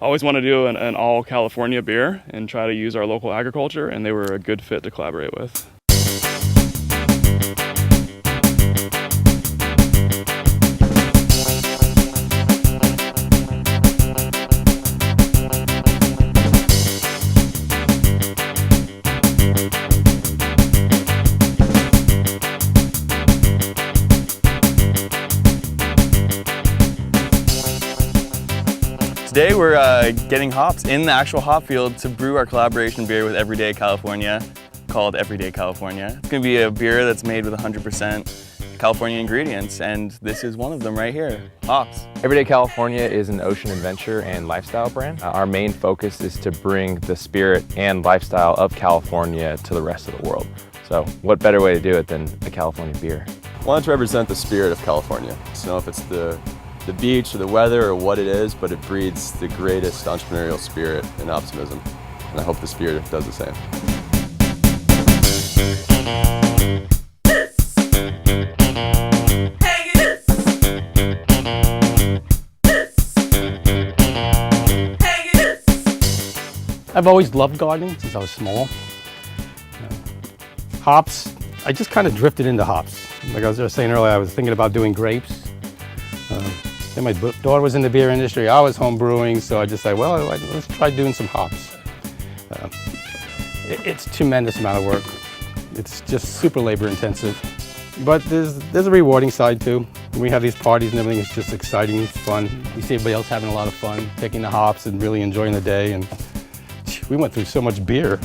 always want to do an all California beer and try to use our local agriculture, and they were a good fit to collaborate with. Today we're getting hops in the actual hop field to brew our collaboration beer with Everyday California, called Everyday California. It's going to be a beer that's made with 100% California ingredients, and this is one of them right here, hops. Everyday California is an ocean adventure and lifestyle brand. Our main focus is to bring the spirit and lifestyle of California to the rest of the world. So what better way to do it than a California beer? I wanted to represent the spirit of California. So if it's the beach or the weather or what it is, but it breeds the greatest entrepreneurial spirit and optimism. And I hope this beer does the same. I've always loved gardening since I was small. Hops, I just kind of drifted into hops. Like I was just saying earlier, I was thinking about doing grapes. Then my daughter was in the beer industry, I was home brewing, so I just said, well, let's try doing some hops. It's a tremendous amount of work. It's just super labor intensive. But there's a rewarding side too. When we have these parties and everything, it's just exciting, it's fun. You see everybody else having a lot of fun, taking the hops and really enjoying the day. And we went through so much beer.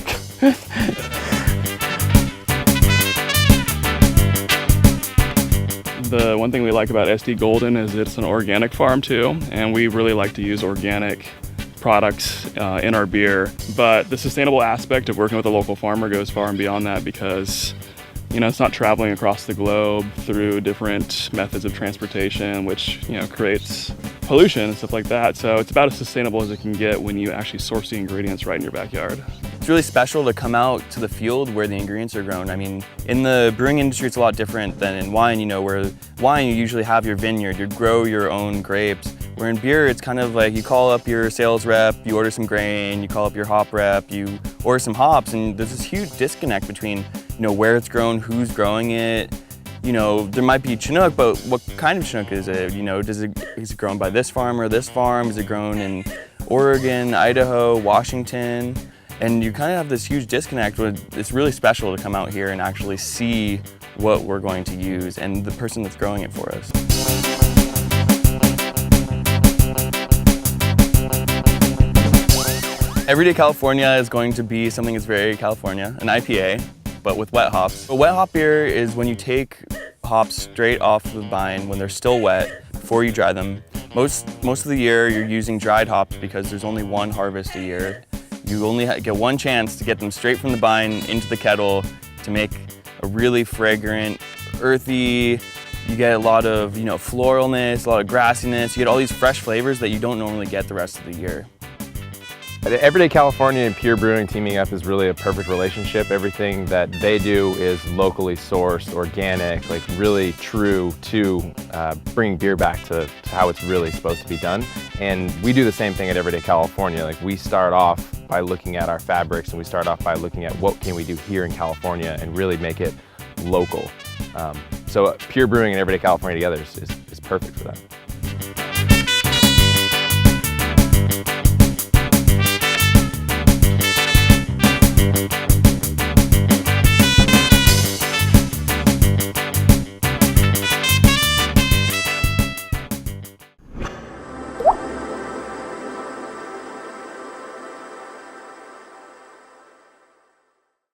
The one thing we like about SD Golden is it's an organic farm too, and we really like to use organic products in our beer. But the sustainable aspect of working with a local farmer goes far and beyond that, because it's not traveling across the globe through different methods of transportation, which creates pollution and stuff like that. So it's about as sustainable as it can get when you actually source the ingredients right in your backyard. It's really special to come out to the field where the ingredients are grown. I mean, in the brewing industry, it's a lot different than in wine, where wine, you usually have your vineyard, you grow your own grapes. Where in beer, it's kind of like you call up your sales rep, you order some grain, you call up your hop rep, you order some hops, and there's this huge disconnect between, where it's grown, who's growing it. There might be Chinook, but what kind of Chinook is it? Is it grown by this farm or this farm? Is it grown in Oregon, Idaho, Washington? And you kind of have this huge disconnect where it's really special to come out here and actually see what we're going to use and the person that's growing it for us. Everyday California is going to be something that's very California, an IPA, but with wet hops. A wet hop beer is when you take hops straight off the vine when they're still wet before you dry them. Most of the year you're using dried hops because there's only one harvest a year. You only get one chance to get them straight from the vine into the kettle to make a really fragrant, earthy, you get a lot of floralness, a lot of grassiness, you get all these fresh flavors that you don't normally get the rest of the year. Everyday California and Pure Brewing teaming up is really a perfect relationship. Everything that they do is locally sourced, organic, really true to bring beer back to how it's really supposed to be done. And we do the same thing at Everyday California. We start off by looking at our fabrics, and we start off by looking at what can we do here in California and really make it local. So Pure Brewing and Everyday California together is perfect for that.